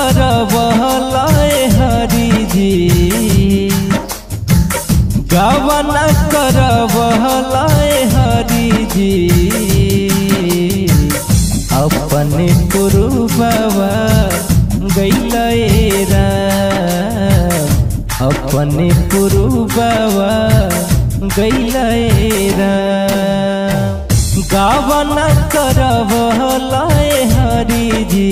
करवहलाए हरि जी, गवना करवहलाए हरि जी। अपने पुरुबवा गइले राम, अपने पुरुबवा गइले राम। गवना करवहलाए हरि जी,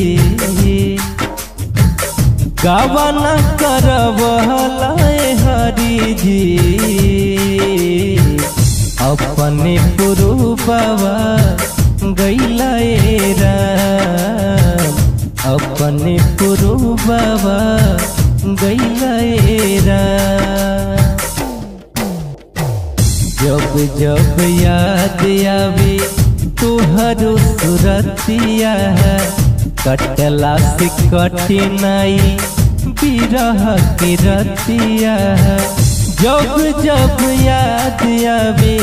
गवना करवहलाए हरि जी। अपने पुरुबवा गइले राम, अपने पुरुबवा गइले राम। जब जब याद आवे तुहरो सुरतिया, कटला से कठिनाई बिरह की रतिया। जब जब याद आवे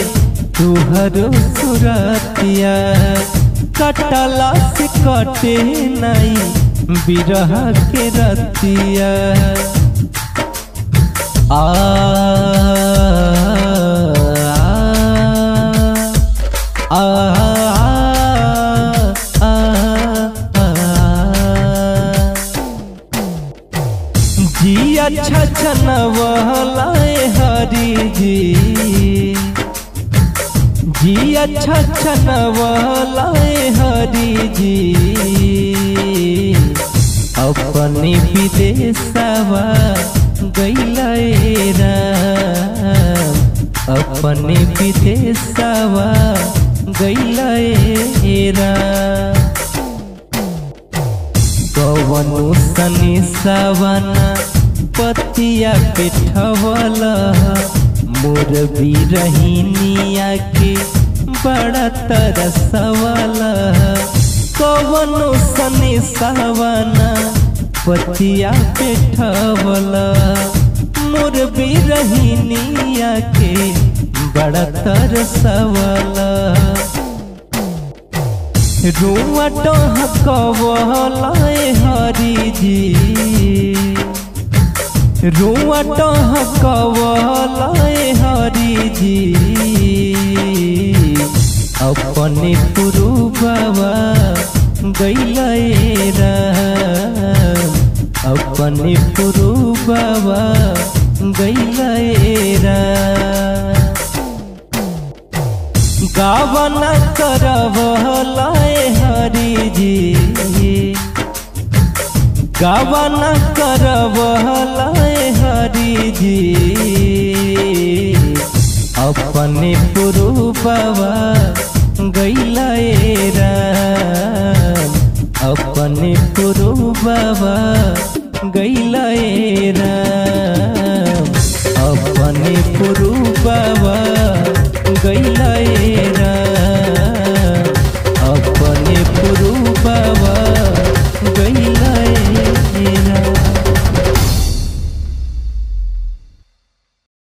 तुहरो सुरतिया, कटला से कठिनाई बिरह के रतिया। जी अच्छा छनवहलाए हरि जी, जी अच्छा छनवहलाए हरि जी। अपने विदेशवा गइले राम, अपने विदेशवा गइले राम। कवनो सनी सवना पतिया पेठवल, मोर बिरहिनिया के बड़ा तरसवल। कवनो सनी सवना पतिया पेठवल, मोर बिरहिनिया के बड़ा तरसवल। रुआ टहकवहलाए हरि जी, रुआ टहकवहलाए हरि जी। अपने पुरुबवा गइले राम, अपने पुरुबवा गइले राम। गवना करवहलाए हरि जी, गवना करवहलाए हरि जी। अपने पुरुबवा गइले राम, अपने पुरुबवा गइले राम, अपने पुरुबवा गइले राम।